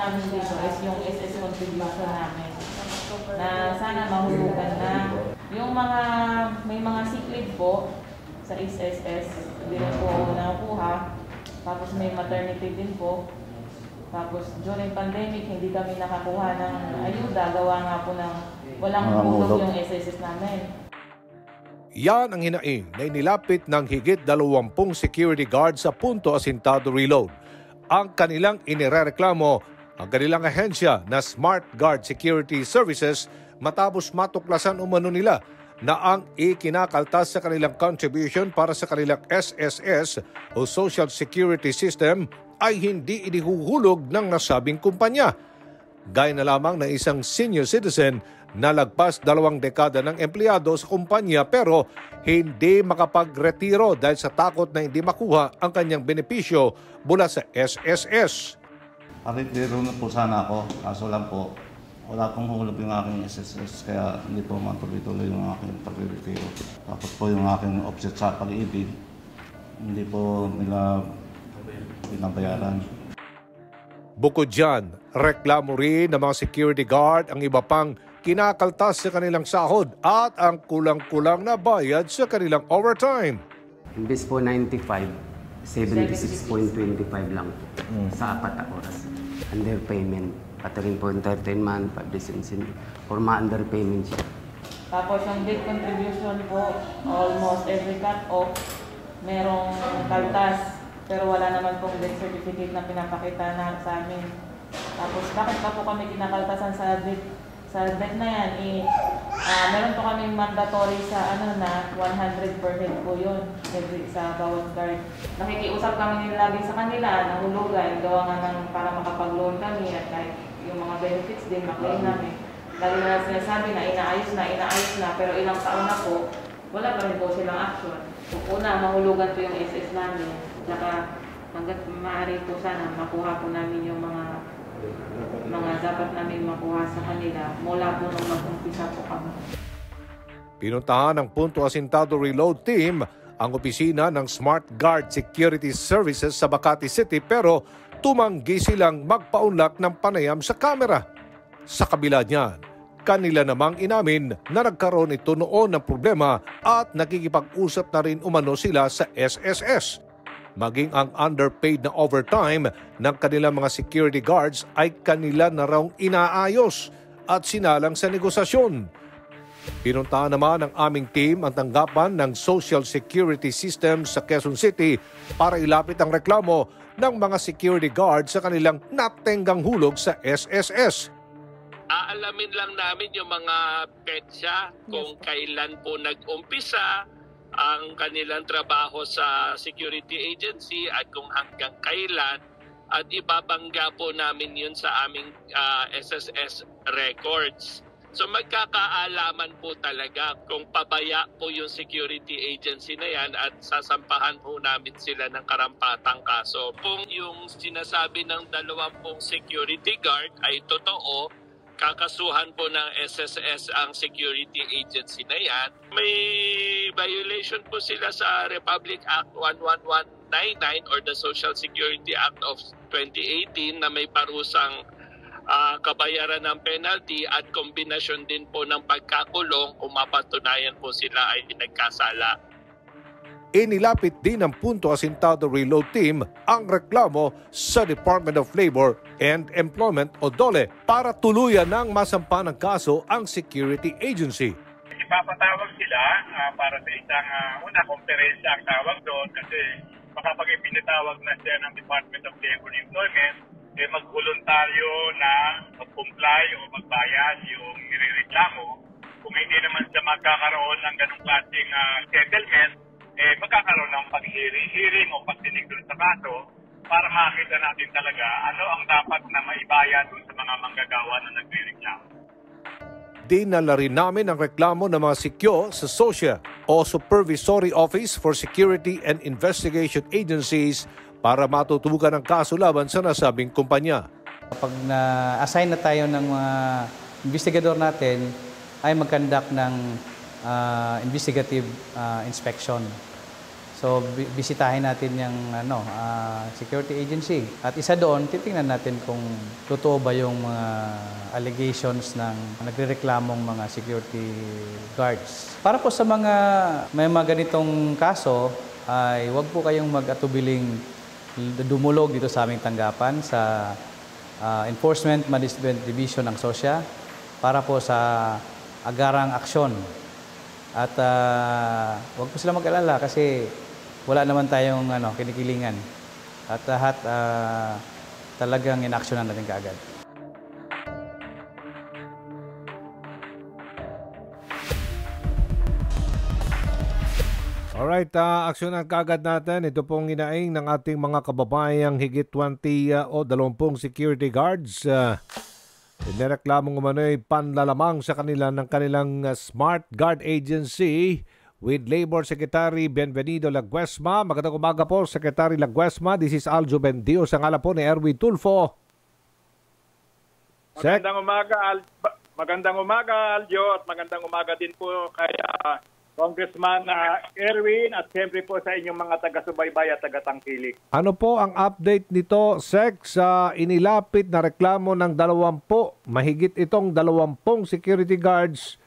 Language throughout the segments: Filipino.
namin dito is yung SS contribution namin. Na sana mahulugan na. Yung mga, may mga sick leave po sa SSS, hindi rin po nakukuha. Tapos may maternity din po. Tapos during pandemic, hindi kami nakakuha ng ayuda. Gawa nga po ng walang hulog yung SSS namin. Yan ang hinaing na inilapit ng higit 20 security guard sa Punto Asintado Reload. Ang kanilang inirereklamo ang kanilang ahensya na Smart Guard Security Services matapos matuklasan umano nila na ang ikinakaltas sa kanilang contribution para sa kanilang SSS o Social Security System ay hindi inihuhulog ng nasabing kumpanya. Gaya na lamang ng isang senior citizen na lagpas 2 dekada ng empleyado sa kumpanya pero hindi makapagretiro dahil sa takot na hindi makuha ang kanyang benepisyo mula sa SSS. Retiro na po sana ako, kaso lang po, wala pong hulog yung aking SSS kaya hindi po matuloy-tuloy yung aking pag-retiro. Tapos po yung aking offset sa pag-ibig, hindi po nila binabayaran. Bukod dyan, reklamo rin ng mga security guard ang iba pang kinakaltas sa kanilang sahod at ang kulang-kulang na bayad sa kanilang overtime. Imbes po 95, 76.25 lang sa 4 na oras. Underpayment, pati rin po 13 month, 5 days in or ma-underpayment siya. Tapos yung debt contribution po, almost every cut-off, merong kaltas. Pero wala naman pong debt certificate na pinapakita na sa amin. Tapos bakit pa po kami kinakaltasan sa debt? Sa debt na yan, meron po kaming mandatory sa na 100% po yun sa bawat guard. Nakikiusap kami lagi sa kanila na hulugan, gawa nga ng para makapag-loan kami at kahit yung mga benefits din maklaim namin. Lagi na sinasabi na inaayos na, pero ilang taon na po, wala pa rin po silang action. Una, mahulugan po yung SS namin. Saka hanggat maaari po sana makuha po namin yung mga dapat namin makuha sa kanila mula po nung mag-umpisa po kami. Pinuntahan ng Punto Asintado Reload Team ang opisina ng Smart Guard Security Services sa Makati City pero tumanggi silang magpaunlak ng panayam sa kamera. Sa kabila niyan, kanila namang inamin na nagkaroon ito noon ng problema at nakikipag-usap na rin umano sila sa SSS. Maging ang underpaid na overtime ng kanilang mga security guards ay kanila na raw inaayos at sinalang sa negosasyon. Pinuntahan naman ng aming team ang tanggapan ng Social Security System sa Quezon City para ilapit ang reklamo ng mga security guards sa kanilang natenggang hulog sa SSS. Aalamin lang namin yung mga petsa kung kailan po nag-umpisa ang kanilang trabaho sa security agency at kung hanggang kailan at ibabangga po namin yun sa aming SSS records. So magkakaalaman po talaga kung pabaya po yung security agency na yan at sasampahan po namin sila ng karampatang kaso. Kung yung sinasabi ng 20 security guard ay totoo, kakasuhan po ng SSS ang security agency na yan. May violation po sila sa Republic Act 11199 or the Social Security Act of 2018 na may parusang kabayaran ng penalty at kombinasyon din po ng pagkakulong kung mapatunayan po sila ay nagkasala. Inilapit din ng Punto Asintado Reload Team ang reklamo sa Department of Labor and Employment o DOLE para tuluyan ng masampa ng kaso ang security agency. Ipapatawag sila para sa isang konferensya ang tawag doon kasi baka pag ipinatawag na siya ng Department of Labor and Employment, mag-voluntaryo na mag-comply o magbayad yung nirereklamo. Kung hindi naman siya magkakaroon ng ganong klaseng settlement, magkakaroon ng pag-hearing o pagdinig doon sa kaso para makita natin talaga ano ang dapat na maibayad doon sa mga manggagawa na nagre-reklamo. Dinala rin namin ang reklamo ng mga sikyo sa SOSIA o Supervisory Office for Security and Investigation Agencies para matutubukan ang kaso laban sa nasabing kumpanya. Kapag na-assign na tayo ng mga investigador natin, ay mag-conduct ng investigative inspection So bisitahin natin yung security agency. At isa doon, titingnan natin kung totoo ba yung mga allegations ng nagrereklamong mga security guards. Para po sa may mga ganitong kaso, ay huwag po kayong mag-atubiling dumulog dito sa aming tanggapan sa Enforcement Management Division ng SOSYA para po sa agarang aksyon. At huwag po sila mag-alala kasi wala naman tayong kinikilingan. At lahat talagang in-actionan natin kaagad. Alright, aksyonan kaagad natin. Ito pong inaing ng ating mga kababayang higit 20 o 20 security guards. Inireklamong umano'y panlalamang sa kanila ng kanilang Smart Guard Agency with Labor Secretary Bienvenido Laguesma. Magandang umaga po, Secretary Laguesma. This is Aljo Bendio. Sa ngala po ni Erwin Tulfo. Magandang umaga, Aljo, at magandang umaga din po kay Congressman Erwin at siyempre po sa inyong mga taga-subaybay at taga-tangkilik. Ano po ang update nito, Sec, sa inilapit na reklamo ng 20, mahigit itong 20 security guards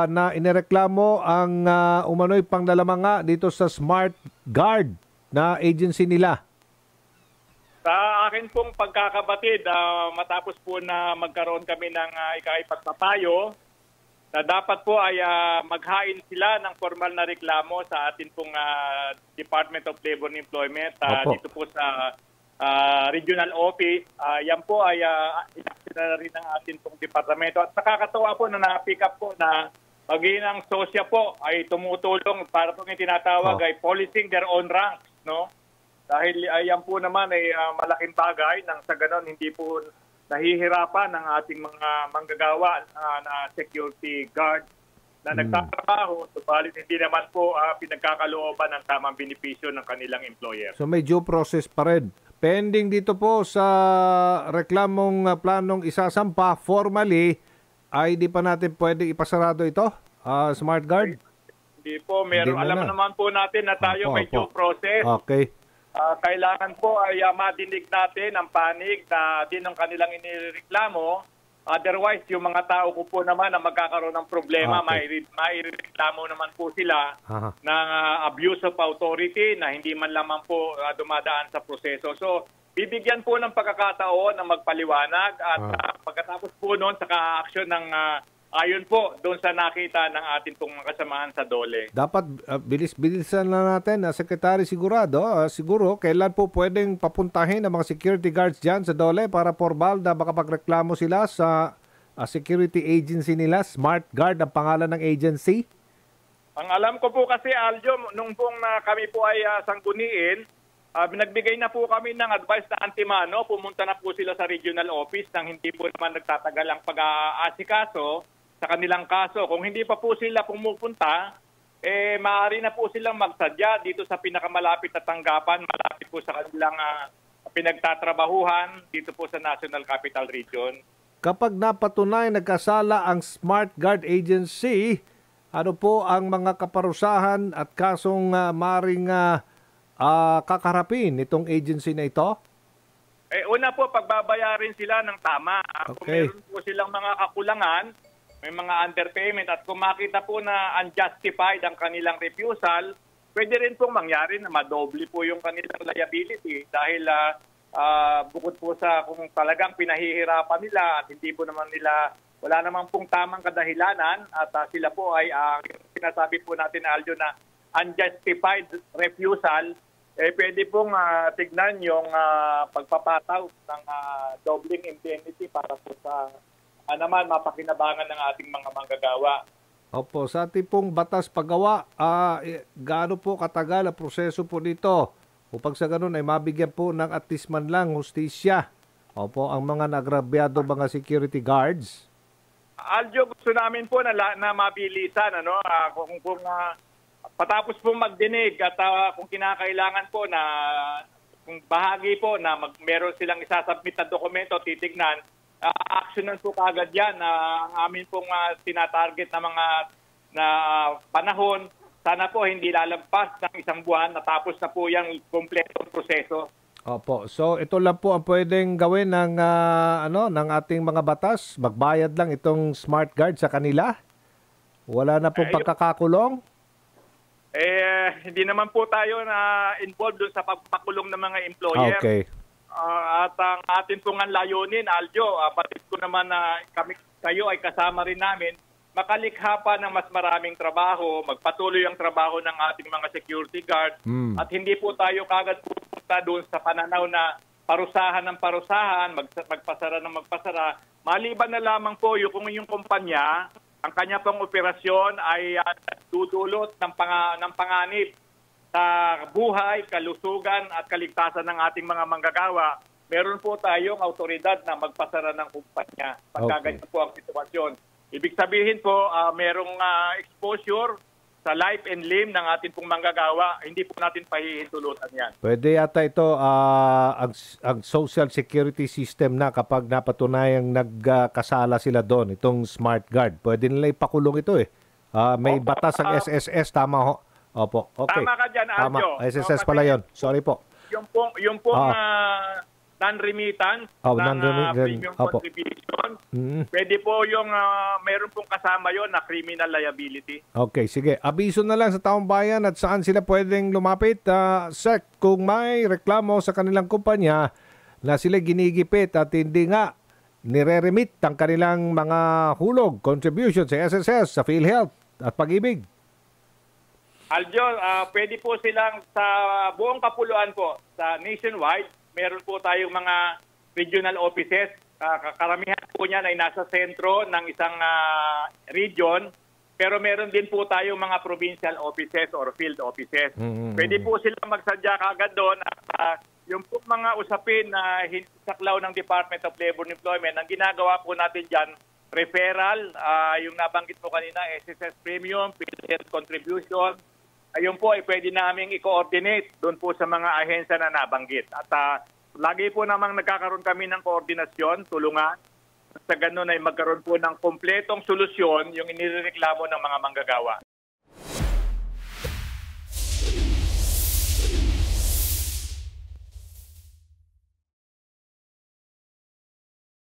na inireklamo ang umano'y panglalamanga dito sa Smart Guard na agency nila? Sa akin pong pagkakabatid, matapos po na magkaroon kami ng ikaipagpapayo, na dapat po ay maghain sila ng formal na reklamo sa atin pong Department of Labor and Employment dito po sa regional office. Yan po ay na rin ng atin pong departamento. At nakakatawa po na na-pick up po na maging ang SOSYA po ay tumutulong para po yung tinatawag ay policing their own ranks, no? Dahil yan po naman ay malaking bagay nang sa ganon hindi po nahihirapan ng ating mga manggagawa na security guard na nagtatrabaho, subalit hindi naman po pinagkakalooban ng tamang benepisyo ng kanilang employer. So may due process pa rin. Pending dito po sa reklamong planong isasampa formally, ay di pa natin pwede ipasarado ito, Smart Guard? Hindi po, alam naman po natin na tayo may due process. Okay. Kailangan po ay madinig natin ang panig na din ng kanilang inireklamo. Otherwise, yung mga tao ko po naman na magkakaroon ng problema, maireklamo naman po sila ng abuse of authority na hindi man lamang po dumadaan sa proseso. So, bibigyan po ng pagkakataon na magpaliwanag at pagkatapos po noon sa ka-action ng ayon po doon sa nakita ng ating pong mga kasamahan sa DOLE. Dapat bilis-bilisan na natin, Secretary Sigurado. Siguro, kailan po pwedeng papuntahin ang mga security guards dyan sa DOLE para formal na makapagreklamo sila sa security agency nila, Smart Guard ang pangalan ng agency? Ang alam ko po kasi, Aljo, nung pong kami po ay sangguniin, nagbigay na po kami ng advice na antimano, pumunta na po sila sa regional office nang hindi po naman nagtatagal ang pag-aasikaso sa kanilang kaso. Kung hindi pa po sila pumupunta, maaari na po silang magsadya dito sa pinakamalapit na tanggapan, malapit po sa kanilang pinagtatrabahuhan dito po sa National Capital Region. Kapag napatunay nagkasala ang Smart Guard Agency, ano po ang mga kaparusahan at kasong maring kakarapin itong agency na ito? Una po, pagbabayarin sila ng tama. Kung meron po silang mga kakulangan, may mga underpayment at kung makita po na unjustified ang kanilang refusal, pwede rin pong mangyari na madoble po yung kanilang liability dahil bukod po sa kung talagang pinahihirapan nila at hindi po naman nila, wala naman pong tamang kadahilanan at sila po ay sinasabi po natin na Aljo na unjustified refusal, pwede pong tignan yung pagpapataw ng doubling indemnity para po sa naman mapakinabangan ng ating mga manggagawa. Opo, sa ating pong batas paggawa, gaano po katagal ang proseso po dito? Upang sa ganun ay mabigyan po ng at least man lang hustisya. Opo, ang mga nagrabyado mga security guards. Aljo, gusto namin po na mabilisan, kung patapos po magdinig at kung kinakailangan po na kung bahagi po na meron silang isasubmit na dokumento, titignan, actionan po kagad yan ang amin pong tinatarget na mga panahon. sana po hindi lalampas ng isang buwan, natapos na po yung kompletong proseso. Opo. So ito lang po ang pwedeng gawin ng ng ating mga batas. Magbayad lang itong smart guard sa kanila. Wala na pong pagkakakulong. Hindi naman po tayo na involved doon sa pagpakulong ng mga employer. Okay. At ang atin pong layunin, Aljo, batid ko naman na kayo ay kasama rin namin, makalikha pa ng mas maraming trabaho, magpatuloy ang trabaho ng ating mga security guard, at hindi po tayo kagad pupunta doon sa pananaw na parusahan ng parusahan, magpasara ng magpasara. Maliban na lamang po kung yung kumpanya, ang kanya pong operasyon ay dudulot ng panganib sa buhay, kalusugan at kaligtasan ng ating mga manggagawa. Meron po tayong autoridad na magpasara ng kumpanya pagka ganyan po ang sitwasyon. Ibig sabihin po, merong exposure sa life and limb ng ating pong manggagawa. Hindi po natin pahihintulutan yan. Pwede yata ito ang social security system na kapag napatunayang nagkasala sila doon, itong smart guard. Pwede nila ipakulong ito eh. May batas ang SSS, tama ho? Opo, okay. Tama ka dyan, Aljo. Tama, SSS pala yun. Sorry po. Yung pong non-remittance ng premium contribution, pwede po yung mayroon pong kasama yon na criminal liability. Okay, sige. Abiso na lang sa taong bayan at saan sila pwedeng lumapit. Sir, kung may reklamo sa kanilang kumpanya na sila ginigipit at hindi nga nire-remit ang kanilang mga hulog, contribution sa SSS, sa PhilHealth at Pag-ibig. Aljo, pwede po silang sa buong kapuluan po, sa nationwide, meron po tayong mga regional offices. Karamihan po niyan ay nasa sentro ng isang region, pero meron din po tayong mga provincial offices or field offices. Pwede po silang magsadya kagad doon at yung po mga usapin na saklaw ng Department of Labor and Employment, ang ginagawa po natin dyan, referral, yung nabanggit mo kanina, SSS premium, PhilHealth contribution, ayun po ay pwede naming i-coordinate doon po sa mga ahensya na nabanggit. At lagi po namang nagkakaroon kami ng koordinasyon, tulungan. Sa ganun ay magkaroon po ng kompletong solusyon yung inireklamo ng mga manggagawa.